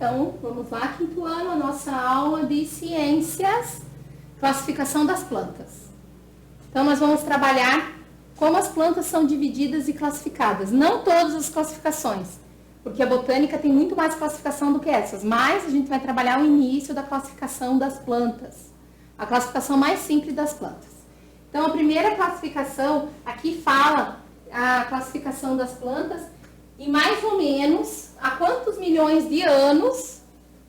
Então, vamos lá, quinto ano, a nossa aula de ciências, classificação das plantas. Então, nós vamos trabalhar como as plantas são divididas e classificadas. Não todas as classificações, porque a botânica tem muito mais classificação do que essas, mas a gente vai trabalhar o início da classificação das plantas, a classificação mais simples das plantas. Então, a primeira classificação, aqui fala a classificação das plantas e mais ou menos há quantos milhões de anos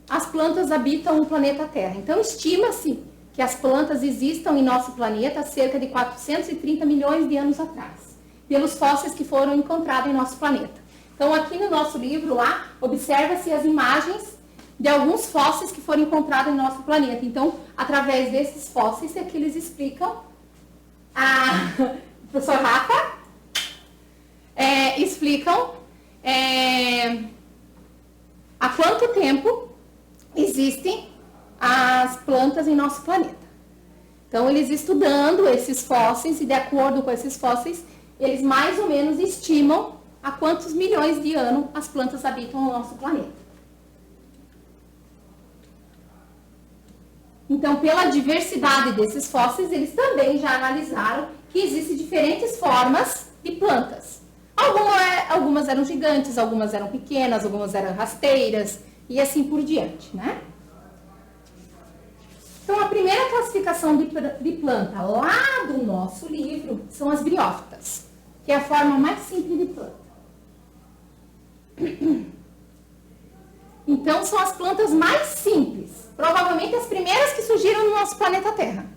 as plantas habitam o planeta Terra. Então, estima-se que as plantas existam em nosso planeta há cerca de 430 milhões de anos atrás, pelos fósseis que foram encontrados em nosso planeta. Então, aqui no nosso livro, lá, observa-se as imagens de alguns fósseis que foram encontrados em nosso planeta. Então, através desses fósseis é que eles explicam, professor Rafa, há quanto tempo existem as plantas em nosso planeta. Então, eles estudando esses fósseis e de acordo com esses fósseis, eles mais ou menos estimam há quantos milhões de anos as plantas habitam no nosso planeta. Então, pela diversidade desses fósseis, eles também já analisaram que existem diferentes formas de plantas. Algumas eram gigantes, algumas eram pequenas, algumas eram rasteiras e assim por diante, né? Então, a primeira classificação de planta lá do nosso livro são as briófitas, que é a forma mais simples de planta. Então, são as plantas mais simples, provavelmente as primeiras que surgiram no nosso planeta Terra.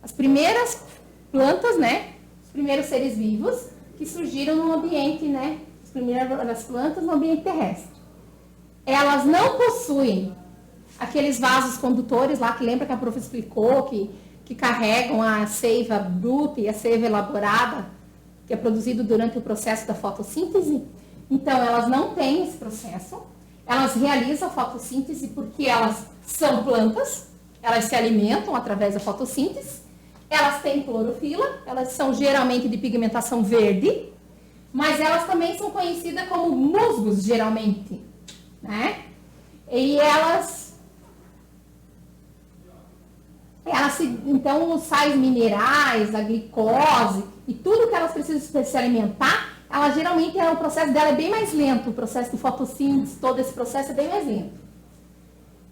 As primeiras plantas, né? Os primeiros seres vivos que surgiram no ambiente, né? As primeiras plantas no ambiente terrestre. Elas não possuem aqueles vasos condutores lá, que lembra que a prof explicou, que carregam a seiva bruta e a seiva elaborada, que é produzido durante o processo da fotossíntese. Então, elas não têm esse processo. Elas realizam a fotossíntese porque elas são plantas, elas se alimentam através da fotossíntese, elas têm clorofila, elas são geralmente de pigmentação verde, mas elas também são conhecidas como musgos, geralmente, né? E então, os sais minerais, a glicose e tudo que elas precisam para se alimentar, ela geralmente o processo dela é bem mais lento, o processo de fotossíntese, todo esse processo é bem mais lento.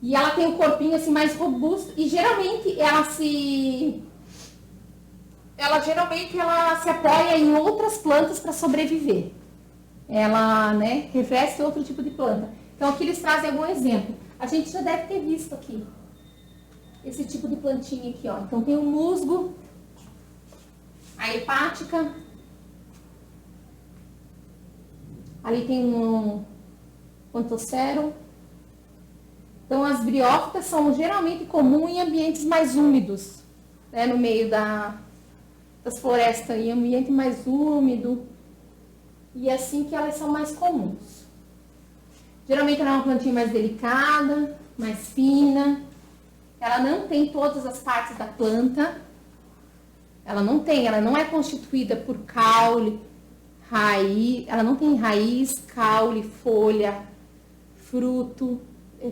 E ela tem um corpinho assim mais robusto e geralmente ela se apoia em outras plantas para sobreviver. Ela, né, reveste outro tipo de planta. Então aqui eles trazem algum exemplo. A gente já deve ter visto aqui esse tipo de plantinha aqui, ó. Então tem o musgo, a hepática. Ali tem um Pontocero. Então, as briófitas são geralmente comuns em ambientes mais úmidos, né, no meio das florestas, em ambiente mais úmido. E é assim que elas são mais comuns. Geralmente ela é uma plantinha mais delicada, mais fina. Ela não tem todas as partes da planta. Ela não é constituída por caule, raiz, ela não tem raiz, caule, folha, fruto,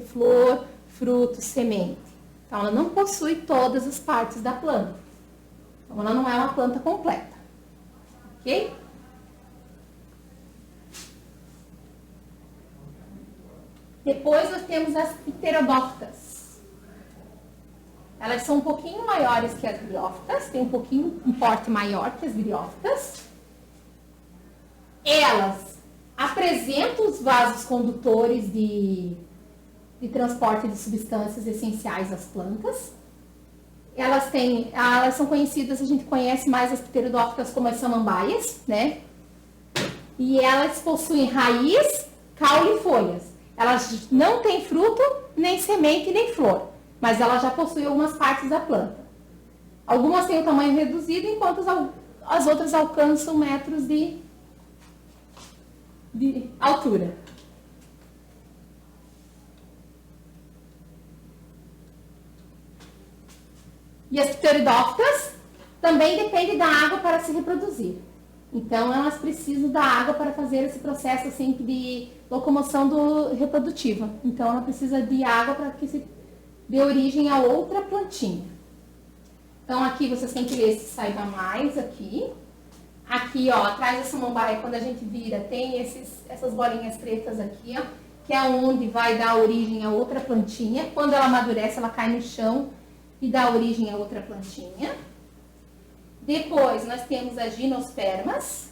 flor, fruto, semente. Então, ela não possui todas as partes da planta. Então, ela não é uma planta completa. Ok? Depois, nós temos as pterodófitas. Elas são um pouquinho maiores que as briófitas, tem um porte maior que as briófitas. Elas apresentam os vasos condutores de transporte de substâncias essenciais às plantas. Elas são conhecidas, a gente conhece mais as pterodófitas como as samambaias, né? E elas possuem raiz, caule e folhas. Elas não têm fruto, nem semente, nem flor, mas elas já possuem algumas partes da planta. Algumas têm o tamanho reduzido, enquanto as outras alcançam metros de altura. E as pteridófitas também dependem da água para se reproduzir. Então, elas precisam da água para fazer esse processo assim, de locomoção reprodutiva. Então, ela precisa de água para que se dê origem a outra plantinha. Então, aqui vocês têm que ler se saiba mais aqui. Aqui, ó, atrás da samambaia, quando a gente vira, tem essas bolinhas pretas aqui, ó, que é onde vai dar origem a outra plantinha. Quando ela amadurece, ela cai no chão e dá origem a outra plantinha. Depois, nós temos as gimnospermas,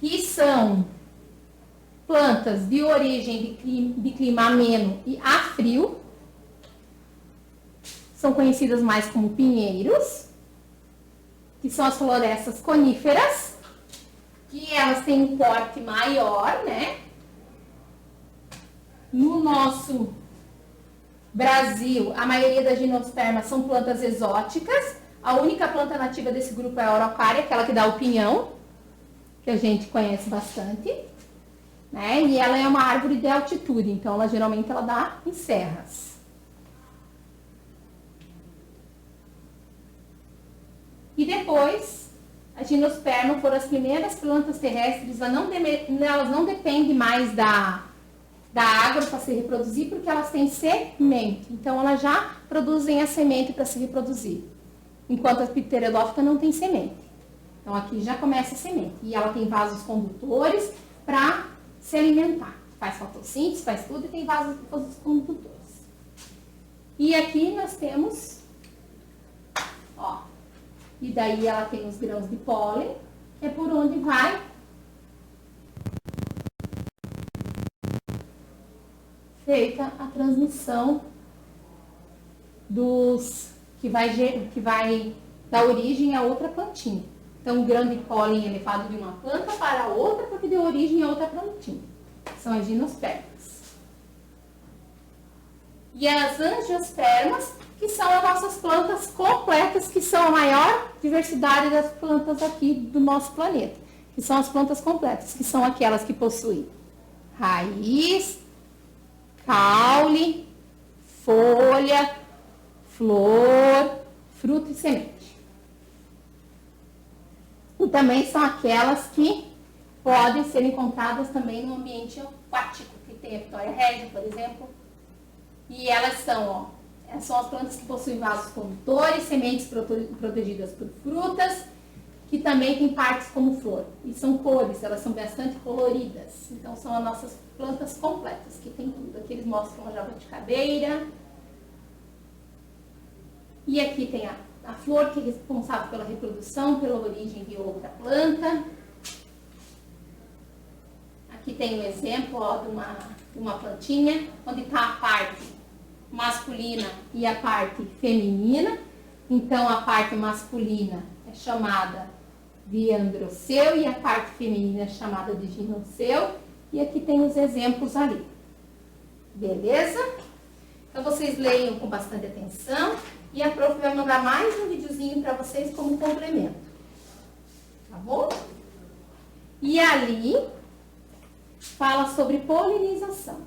que são plantas de origem de clima ameno e a frio. São conhecidas mais como pinheiros, que são as florestas coníferas, que elas têm um porte maior, né? No nosso Brasil, a maioria das gimnospermas são plantas exóticas. A única planta nativa desse grupo é a araucária, aquela que dá o pinhão, que a gente conhece bastante, né? E ela é uma árvore de altitude, então ela geralmente dá em serras. E depois, as gimnospermas foram as primeiras plantas terrestres, elas não dependem mais da água para se reproduzir, porque elas têm semente. Então, elas já produzem a semente para se reproduzir. Enquanto a pteridófita não tem semente. Então, aqui já começa a semente. E ela tem vasos condutores para se alimentar. Faz fotossíntese, faz tudo e tem vasos condutores. E aqui nós temos, ó, e daí ela tem os grãos de pólen, que é por onde vai feita a transmissão que vai dar origem a outra plantinha. Então, o grão de pólen é levado de uma planta para a outra para que dê origem a outra plantinha. São as gimnospermas. E as angiospermas, que são as nossas plantas completas, que são a maior diversidade das plantas aqui do nosso planeta. Que são as plantas completas, que são aquelas que possuem raiz, caule, folha, flor, fruto e semente. E também são aquelas que podem ser encontradas também no ambiente aquático, que tem a Vitória Régia, por exemplo. E elas são as plantas que possuem vasos condutores, sementes protegidas por frutas, que também tem partes como flor. E são cores, elas são bastante coloridas. Então, são as nossas plantas completas, que tem tudo. Aqui eles mostram a jabuticabeira. E aqui tem a flor, que é responsável pela reprodução, pela origem de outra planta. Aqui tem um exemplo, ó, de uma plantinha, onde está a parte masculina e a parte feminina. Então, a parte masculina é chamada de androceu e a parte feminina é chamada de ginoceu. E aqui tem os exemplos ali. Beleza? Então, vocês leiam com bastante atenção. E a prof vai mandar mais um videozinho para vocês como complemento. Tá bom? E ali fala sobre polinização,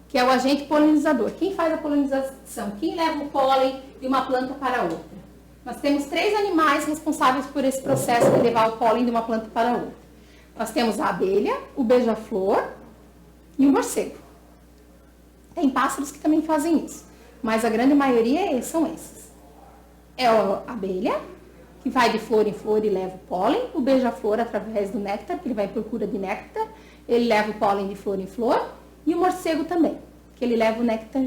que é o agente polinizador. Quem faz a polinização? Quem leva o pólen de uma planta para outra? Nós temos 3 animais responsáveis por esse processo de levar o pólen de uma planta para outra. Nós temos a abelha, o beija-flor e o morcego. Tem pássaros que também fazem isso, mas a grande maioria são esses. É a abelha, que vai de flor em flor e leva o pólen. O beija-flor, através do néctar, que ele vai à procura de néctar, ele leva o pólen de flor em flor. E o morcego também, que ele leva o néctar,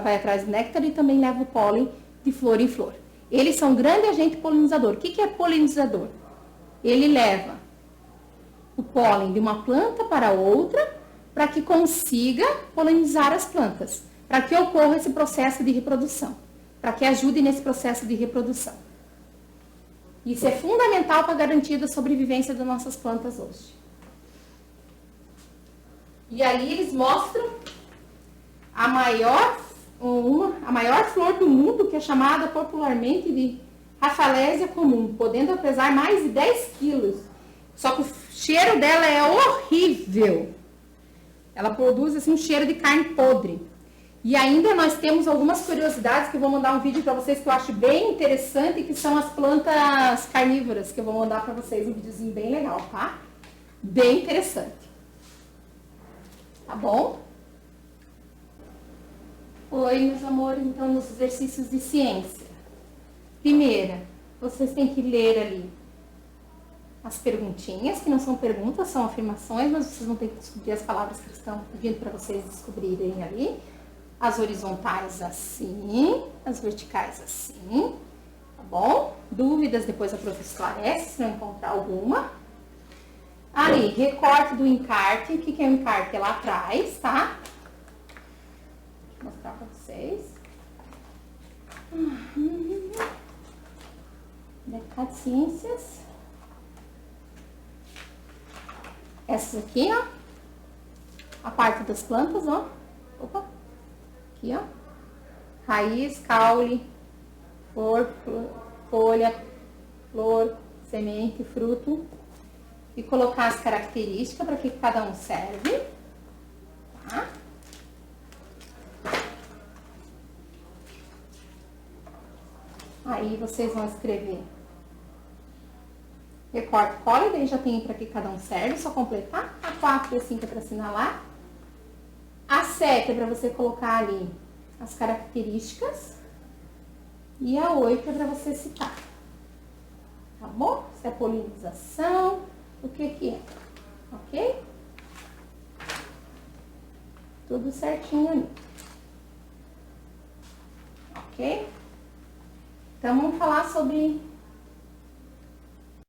vai atrás do néctar e também leva o pólen de flor em flor. Eles são um grande agente polinizador. O que é polinizador? Ele leva o pólen de uma planta para outra para que consiga polinizar as plantas, para que ocorra esse processo de reprodução, para que ajude nesse processo de reprodução. Isso é fundamental para garantir a sobrevivência das nossas plantas hoje. E ali eles mostram a maior flor do mundo, que é chamada popularmente de Rafflesia comum, podendo pesar mais de 10 quilos. Só que o cheiro dela é horrível. Ela produz assim, um cheiro de carne podre. E ainda nós temos algumas curiosidades que eu vou mandar um vídeo para vocês que eu acho bem interessante, que são as plantas carnívoras, que eu vou mandar para vocês um videozinho bem legal, tá? Bem interessante. Tá bom? Oi, meus amores, então nos exercícios de ciência. Primeira, vocês têm que ler ali as perguntinhas, que não são perguntas, são afirmações, mas vocês vão ter que descobrir as palavras que estão pedindo para vocês descobrirem ali. As horizontais assim, as verticais assim, tá bom? Dúvidas, depois a professora esclarece, se não encontrar alguma. Ali, recorte do encarte. O que é o encarte? É lá atrás, tá? Vou mostrar pra vocês. Mercado de Ciências. Essas aqui, ó. A parte das plantas, ó. Opa. Aqui, ó. Raiz, caule, flor, folha, flor, semente, fruto. E colocar as características para que cada um serve. Tá? Aí vocês vão escrever recorte, cola, e daí já tem para que cada um serve, só completar. A 4 e a 5 é para assinalar. A 7 é para você colocar ali as características. E a 8 é para você citar. Tá bom? Se é polinização, o que é, ok? Tudo certinho ali. Ok? Então, vamos falar sobre